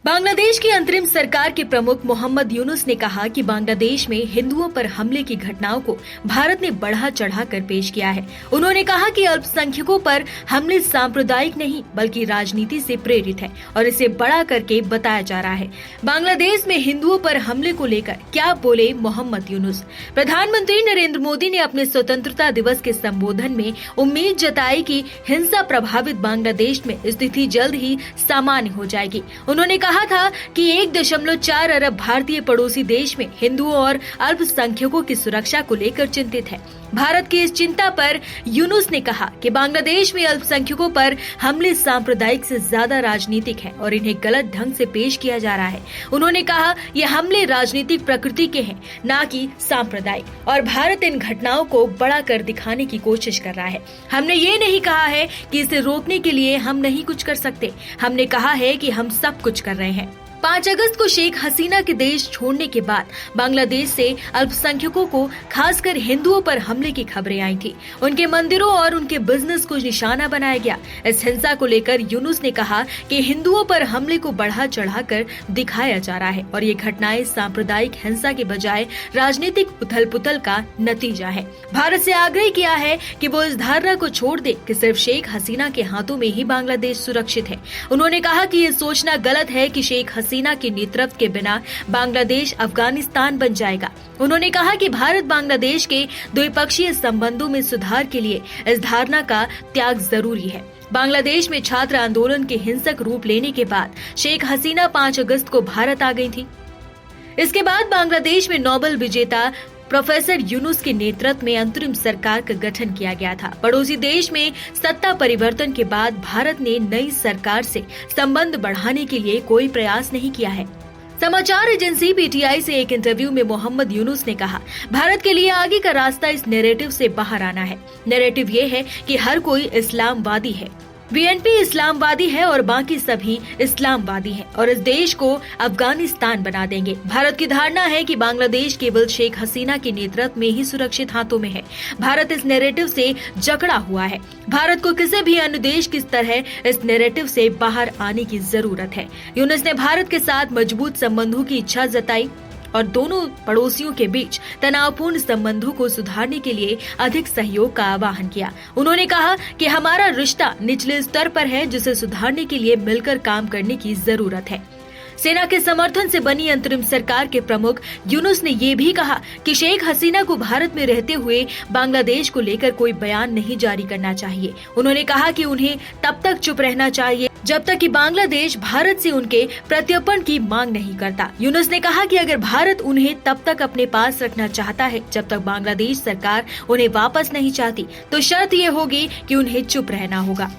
बांग्लादेश की अंतरिम सरकार के प्रमुख मोहम्मद यूनुस ने कहा कि बांग्लादेश में हिंदुओं पर हमले की घटनाओं को भारत ने बढ़ा चढ़ाकर पेश किया है। उन्होंने कहा कि अल्पसंख्यकों पर हमले सांप्रदायिक नहीं बल्कि राजनीति से प्रेरित है और इसे बड़ा करके बताया जा रहा है। बांग्लादेश में हिंदुओं पर हमले को लेकर क्या बोले मोहम्मद यूनुस। प्रधानमंत्री नरेंद्र मोदी ने अपने स्वतंत्रता दिवस के संबोधन में उम्मीद जताई कि हिंसा प्रभावित बांग्लादेश में स्थिति जल्द ही सामान्य हो जाएगी। उन्होंने कहा था कि 1.4 अरब भारतीय पड़ोसी देश में हिंदुओं और अल्पसंख्यकों की सुरक्षा को लेकर चिंतित है। भारत की इस चिंता पर यूनुस ने कहा कि बांग्लादेश में अल्पसंख्यकों पर हमले सांप्रदायिक से ज्यादा राजनीतिक हैं और इन्हें गलत ढंग से पेश किया जा रहा है। उन्होंने कहा ये हमले राजनीतिक प्रकृति के हैं, न कि सांप्रदायिक, और भारत इन घटनाओं को बड़ा कर दिखाने की कोशिश कर रहा है। हमने ये नहीं कहा है कि इसे रोकने के लिए हम नहीं कुछ कर सकते, हमने कहा है कि हम सब कुछ कर रहे हैं। 5 अगस्त को शेख हसीना के देश छोड़ने के बाद बांग्लादेश से अल्पसंख्यकों को खासकर हिंदुओं पर हमले की खबरें आई थी। उनके मंदिरों और उनके बिजनेस को निशाना बनाया गया। इस हिंसा को लेकर यूनुस ने कहा कि हिंदुओं पर हमले को बढ़ा चढ़ाकर दिखाया जा रहा है और ये घटनाएं सांप्रदायिक हिंसा के बजाय राजनीतिक उथल पुथल का नतीजा है। भारत से आग्रह किया है कि वो इस धारणा को छोड़ दे कि सिर्फ शेख हसीना के हाथों में ही बांग्लादेश सुरक्षित है। उन्होंने कहा कि ये सोचना गलत है कि शेख हसीना के नेतृत्व के बिना बांग्लादेश अफगानिस्तान बन जाएगा। उन्होंने कहा कि भारत बांग्लादेश के द्विपक्षीय संबंधों में सुधार के लिए इस धारणा का त्याग जरूरी है। बांग्लादेश में छात्र आंदोलन के हिंसक रूप लेने के बाद शेख हसीना 5 अगस्त को भारत आ गई थी। इसके बाद बांग्लादेश में नोबेल विजेता प्रोफेसर यूनुस के नेतृत्व में अंतरिम सरकार का गठन किया गया था। पड़ोसी देश में सत्ता परिवर्तन के बाद भारत ने नई सरकार से संबंध बढ़ाने के लिए कोई प्रयास नहीं किया है। समाचार एजेंसी पीटीआई से एक इंटरव्यू में मोहम्मद यूनुस ने कहा, भारत के लिए आगे का रास्ता इस नैरेटिव से बाहर आना है। नैरेटिव ये है कि हर कोई इस्लामवादी है, बीएनपी इस्लामवादी है और बाकी सभी इस्लामवादी हैं और इस देश को अफगानिस्तान बना देंगे। भारत की धारणा है कि बांग्लादेश केवल शेख हसीना के नेतृत्व में ही सुरक्षित हाथों में है। भारत इस नैरेटिव से जकड़ा हुआ है। भारत को किसी भी अन्य देश की तरह इस नैरेटिव से बाहर आने की जरूरत है। यूनुस ने भारत के साथ मजबूत संबंधों की इच्छा जताई और दोनों पड़ोसियों के बीच तनावपूर्ण संबंधों को सुधारने के लिए अधिक सहयोग का आह्वान किया। उन्होंने कहा कि हमारा रिश्ता निचले स्तर पर है, जिसे सुधारने के लिए मिलकर काम करने की जरूरत है। सेना के समर्थन से बनी अंतरिम सरकार के प्रमुख यूनुस ने ये भी कहा कि शेख हसीना को भारत में रहते हुए बांग्लादेश को लेकर कोई बयान नहीं जारी करना चाहिए। उन्होंने कहा कि उन्हें तब तक चुप रहना चाहिए जब तक कि बांग्लादेश भारत से उनके प्रत्यर्पण की मांग नहीं करता। यूनुस ने कहा कि अगर भारत उन्हें तब तक अपने पास रखना चाहता है जब तक बांग्लादेश सरकार उन्हें वापस नहीं चाहती, तो शर्त ये होगी कि उन्हें चुप रहना होगा।